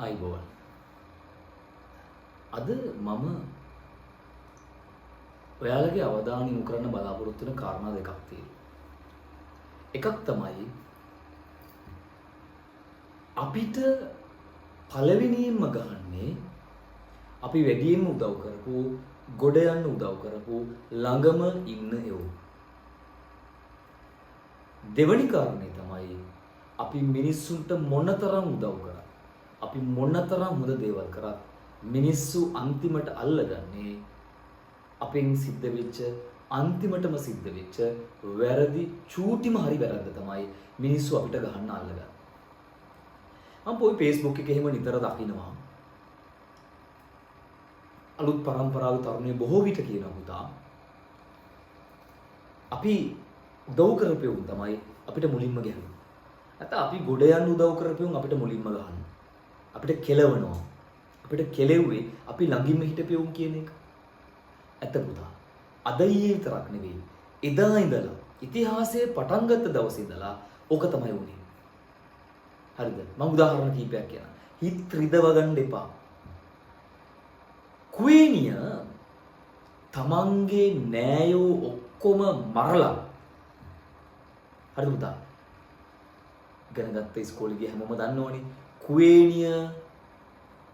ආයිබෝවන්. අද මම ඔයාලගේ අවධානය යොමු කරන්න බලාපොරොත්තු වෙන කාරණා දෙකක් තියෙනවා. එකක් තමයි අපිට පළවෙනියෙන්ම ගහන්නේ අපි වැඩියෙන්ම උදව් කරපු, ගොඩ යන්න උදව් කරපු, ළඟම ඉන්න ඒව. දෙවැනි කාරණේ තමයි අපි මිනිස්සුන්ට මොනතරම් උදව් කරා, අපි මොනතරම් හොඳ දේවල් කරා මිනිස්සු අන්තිමට අල්ලගන්නේ අපෙන් සිද්ධ වෙච්ච අන්තිමටම සිද්ධ වෙච්ච වැරදි චූටිම හරි වැරද්ද තමයි මිනිස්සු අපිට ගහන්න අල්ලගන්නේ. මම පොයි Facebook එකේ එහෙම නිතර දකින්නවා. අලුත් පරම්පරාවේ තරුණයෝ බොහෝ විට කියනවා පුතා අපි උදව් කරපෙවුන් තමයි අපිට මුලින්ම ගහන්නේ. නැත්නම් අපි ගොඩ යන්න උදව් කරපෙවුන් අපිට මුලින්ම ගහන්නේ. අපිට කෙලවනවා. අපිට කෙලෙව්වේ අපි ළඟින්ම හිටපෙවුන් කියන එක. ඇත්ත පුතා. අද ඊයේ විතරක් නෙවෙයි. එදා ඉඳලා ඉතිහාසයේ පටන් ගත්ත දවසේ ඉඳලා ඕක තමයි වුනේ. හරිද? මම උදාහරණ කීපයක් කියන්නම්. හිත රිදව ගන්න එපා. කුවේනිය තමන්ගේ නෑයෝ ඔක්කොම මරලා. හරිද පුතා? ඉගෙන ගත්ත ඉස්කෝලේ ගිය හැමෝම දන්නවනේ. කුවේනිය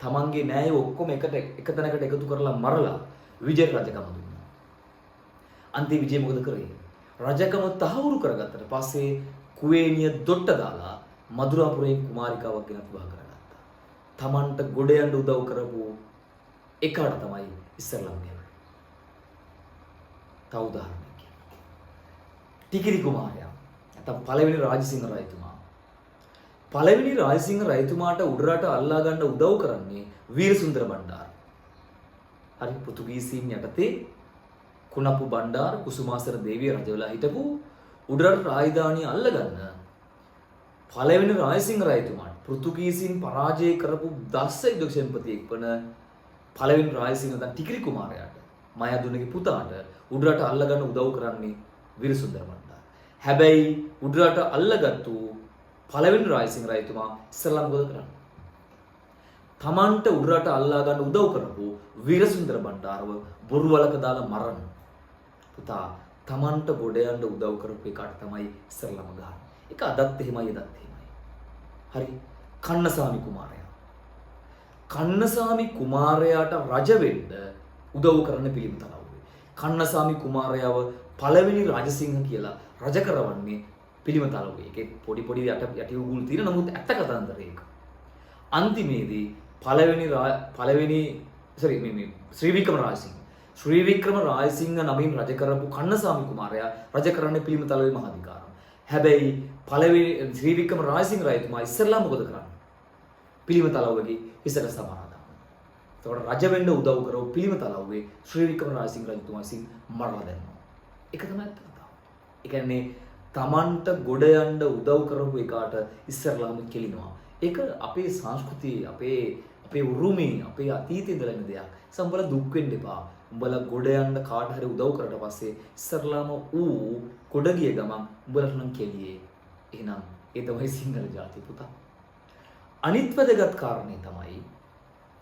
තමන්ගේ නෑයෝ ඔක්කොම එක තැනකට එකතු කරලා මරලා විජය රජකම දුන්නා. අන්තිම විජය මොකද කරේ? රජකම තහවුරු කරගත්තට පස්සේ කුවේනිය දොට්ට දාලා මදුරාපුරේ කුමාරිකාවක් ගෙනත් විවාහ කරගත්තා. තමන්ට ගොඩ යන්න උදව් කරපු එකාට තමයි ඉස්සරලම් ගන්නේ. තව උදාහරණයක් කියන්න. ටිකිරි කුමාරයා නැත්නම් පළවෙනි රාජසිංහ රජතුමා. පළවෙනි රාජසිංහ රජතුමාට උඩරට අල්ලා ගන්න උදව් කරන්නේ වීරසුන්දර බණ්ඩාර. හරි පෘතුගීසීන් යටතේ කුණප්පු බණ්ඩාර කුසුමාසර දේවිය රජ වෙලා හිටපු උඩරට රාජධානිය අල්ලගන්න පළවෙනි රාජසිංහ රජතුමාට පෘතුගීසීන් පරාජය කරපු දස්ස යුදසෙන්පතියෙක් වන පළවෙනි රාජසිංහ දැන් ටිකිරි කුමාරයාට මයදුනගේ පුතාට උඩරට අල්ලගන්න උදව් කරන්නේ වීරසුන්දර බණ්ඩාර. හැබැයි උඩරට අල්ලගත්තු පළවෙනි රාජසිංහ රජතුමා ඉස්සරලම මොකද කරන්නේ? තමන්ට උඩරට අල්ලා ගන්න උදව් කරපු වීරසුන්දර බණ්ඩාරව බොරු වලක දාලා මරන්න. පුතා තමන්ට ගොඩ යන්න උදව් කරපු එකට තමයි ඉස්සරලම ගහන්නේ. ඒක අදත් එහෙමයි එදත් එහෙමයි. හරි කන්නසාමි කුමාරයා. කන්නසාමි කුමාරයාට රජ වෙන්න උදව් කරන්න පිළිමතලව්වේ. කන්නසාමි කුමාරයාව පළවෙනි රාජසිංහ කියලා රජ කරවන්නේ පිළිමතලව්වේ. ඒකේ පොඩි පොඩි යටි උගුල් තියෙන නමුත් ඇත්ත කතන්දරය ඒක. අන්තිමේදී පළවෙනි ශ්‍රී වික්‍රම රාජසිංහ නමින් රජ කරපු කන්නසාමි කුමාරයා රජ කරන්නේ පිළිමතලවේ මහාධිකාරම්. හැබැයි පළවෙනි ශ්‍රී වික්‍රම රාජසිංහ රජතුමා ඉස්සෙල්ලා මොකද කරන්නේ? පිළිමතලවගේ හිසට සමාරා දානවා. ඒතකොට රජ වෙන්න උදව් කරව පිළිමතලවගේ ශ්‍රී වික්‍රම රාජසිංහ රජතුමා විසින් මරලා දැම්මා. ඒක තමයි ඇත්ත කතාව. ඒ කියන්නේ තමන්ට ගොඩ යන්න උදව් කරපු එකාට ඉස්සරලාම කෙලිනවා. ඒක අපේ සංස්කෘතියේ අපේ උරුමේ අපේ අතීතයේ ඉඳලා එන දෙයක්. සම්බල දුක් වෙන්න එපා. උඹලා ගොඩ යන්න කාට හරි උදව් කරලා පස්සේ ඉස්සරලාම ඌ ගොඩ ගිය ගමන් උඹලට නම් කෙලියේ. එහෙනම් ඒ තමයි සිංහල ජාතිය පුතා. අනිත් වැදගත් කාරණේ තමයි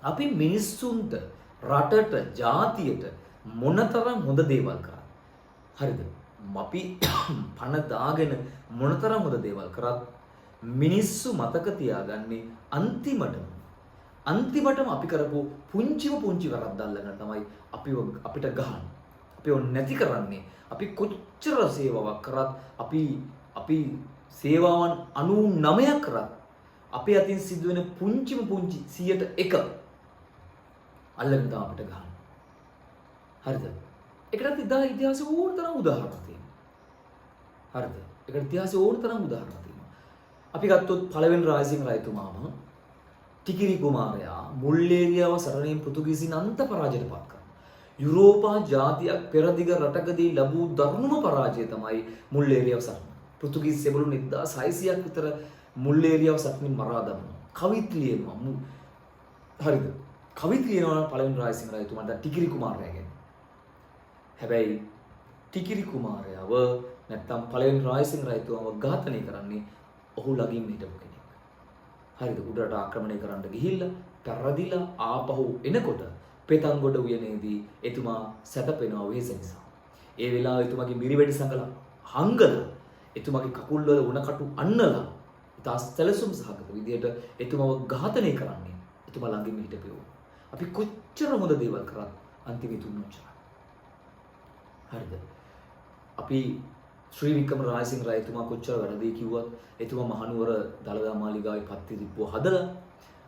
අපි මිනිස්සුන්ට රටට ජාතියට මොනතරම් හොඳ දේවල් කරා. හරිද? අපි පණ දාගෙන මොනතරම් හොඳ දේවල් කරත් මිනිස්සු මතක තියාගන්නේ අන්තිමටම අපි කරපු පුංචි වැරද්ද අල්ලගෙන තමයි අපිට ගහන්නේ. අපිව නැති කරන්නේ. අපි කොච්චර සේවාවක් කරත් අපි සේවාවන් 99ක් කරත් අපේ අතින් සිදුවෙන පුංචි 100ට 1 අල්ලගෙන තමයි අපිට ගහන්නේ. හරිද? ඒකට ඉතිහාසයේ ඕන තරම් උදාහරණ තියෙනවා. හරිද? ඒකට ඉතිහාසයේ ඕන තරම් උදාහරණ තියෙනවා. අපි ගත්තොත් පළවෙනි රාජසිංහ රජතුමාම ටිකිරි කුමාරයා මුල්ලේරියාව සරණින් පෘතුගීසීන් අන්ත පරාජයට පත් කරනවා. යුරෝපා ජාතියක් පෙරදිග රටකදී ලැබූ දරුණුම පරාජය තමයි මුල්ලේරියාව සරණ. පෘතුගීසි සෙබළුන් 1600ක් විතර මුල්ලේරියාව සරණින් මරා දමනවා. කවිත් ලියනවා. හරිද? කවිත් ලියනවා පළවෙනි රාජසිංහ රජතුමාට ටිකිරි කුමාරයා ගැන. හැබැයි ටිකිරි කුමාරයාව නැත්තම් පළවෙනි රාජසිංහ රජතුමාව ඝාතනය කරන්නේ ඔහු ළඟින් හිටපු කෙනෙක්. හරිද? උඩරට ආක්‍රමණය කරන්න ගිහිල්ලා පෙරදිලා ආපහු එනකොට පෙතන්ගොඩ උයනේදී එතුමා සැතපෙනවා වෙහෙස නිසා. ඒ වෙලාවේ එතුමාගේ මිරිවැඩි සංගල හංගලා එතුමාගේ කකුල් වල උණකටු අන්නලා ඉතා සැලසුම් සහගත විදියට එතුමාව ඝාතනය කරන්නේ එතුමා ළඟින් හිටපෙවෝ. අපි කොච්චර හොඳ දේවල් කරත් අන්තිමේ තුන්වචරයි. හරිද? අපි ශ්‍රී වික්‍රම රාජසිංහ රජතුමා කොච්චර වැරදි කිව්වත් එතුමා මහනුවර දළදා මාලිගාවේ පත්තිරිප්පුව හදලා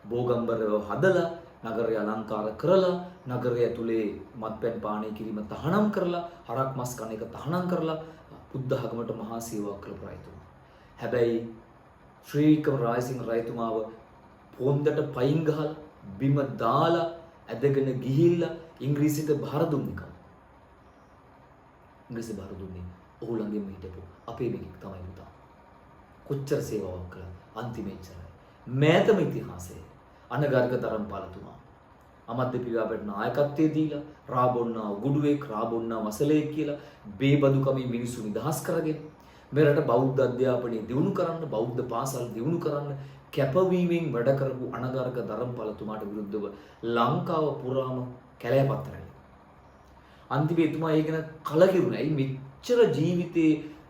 බෝගම්බරව හදලා නගරය අලංකාර කරලා නගරය ඇතුලේ මත්පැන් පානය කිරීම තහනම් කරලා හරක් මස් කන එක තහනම් කරලා බුද්ධ ධර්මයට මහා සේවාවක් කළ රජතුමා. හැබැයි ශ්‍රී වික්‍රම රාජසිංහ රජතුමාව පොන්දට පයින් ගහලා බිම දාලා ඇදගෙන ගිහිල්ලා ඉංග්‍රීසියට බාර දුන්නික. ඉංග්‍රීසි බාර දුන්නේ ඔහු ළඟින්ම හිටපු අපේ මිනික් තමයි පුතා. කොච්චර සේවාවක් කළා අන්තිමේච්චරයි. මෑතම ඉතිහාසයේ අනගාരിക ධර්මපාලතුමා අමද්ද පිළිවෙලට නායකත්වයේ දීලා රාබොන්නා උගුඩුවෙක් රාබොන්නා වසලේ කියලා බේබදුකමේ මිනිස්සු නිදහස් කරගෙන මෙරට බෞද්ධ අධ්‍යාපනය දියුණු කරන්න බෞද්ධ පාසල් දියුණු කරන්න කැපවීමෙන් වැඩ කරපු අනගාരിക ධර්මපාලතුමාට විරුද්ධව ලංකාව පුරාම කැලෑපත්තරයි. අන්තිමේ එතුමා ඒ ගැන කලකිරුණා. ඇයි මෙච්චර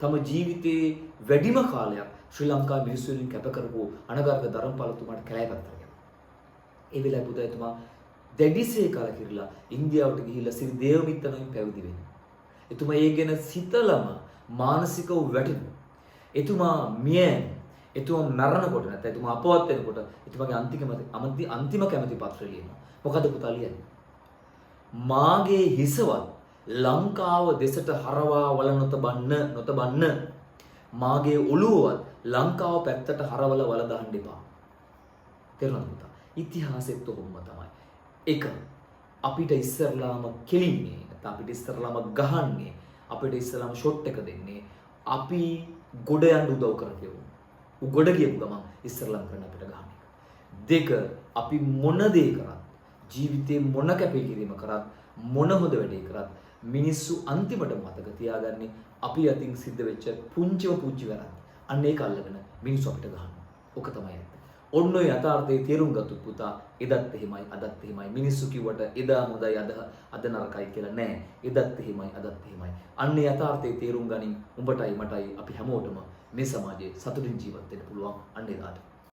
තම ජීවිතේ වැඩිම කාලයක් ශ්‍රී ලංකාවේ මිනිස්සු වෙනුවෙන් කැප කරපු අනගාരിക ධර්මපාලතුමාට කැලෑපත්තර ගියා. ඒ වෙලාවේ පුතා එතුමා දැඩිසේ කලකිරලා ඉන්දියාවට ගිහිල්ලා සිරි දේවමිත්තණන් පැවිදි වෙනවා. එතුමා ඒ ගැන සිතලම මානසිකව වැටෙනවා. එතුමා එතුමා මරණකොට නැත්නම් එතුමා අපවත් වෙනකොට එතුමාගේ අන්තිම කැමැති පත්‍රය ලියනවා. මොකද පුතා ලියන්නේ? මාගේ හිසවත් ලංකාව දෙසට හරවා වල නොතබන්න මාගේ ඔළුවවත් ලංකාව පැත්තට හරවල වල දාන්න එපා. තේරුණාද පුතා? ඉතිහාසෙත් ඔහොම තමයි. එක අපිට ඉස්සරලාම කෙලින්නේ නැත්නම් අපිට ඉස්සරලාම ගහන්නේ අපිට ඉස්සරලාම ෂොට් එක දෙන්නේ අපි ගොඩ යන්න උදව් කරපෙවු. ගොඩ ගියපු ගමන් ඉස්සරලාම කරන අපිට ගහන එක. දෙක අපි මොන දේ කරත් ජීවිතේ මොන කැපකිරීම කරත් මොන හොඳ වැඩේ කරත් මිනිස්සු අන්තිමට මතක තියාගන්නේ අපි අතින් සිද්ධ වෙච්ච පුංචි වැරද්ද. අන්න ඒක අල්ලගෙන මිනිස්සු අපිට ගහනවා. ඔක තමයි ඇත්ත. ඔන්න ඔය යථාර්ථයේ තේරුම් ගත්තු පුතා එදත් එහෙමයි අදත් එහෙමයි. මිනිස්සු කිව්වට එදා හොඳයි අද නරකයි කියලා නෑ. එදත් එහෙමයි අදත් එහෙමයි. අන්න යථාර්ථයේ තේරුම් ගනින් උඹටයි මටයි අපි හැමෝටම මේ සමාජයේ සතුටින් ජීවත් වෙන්න පුළුවන් අන්න එදාට.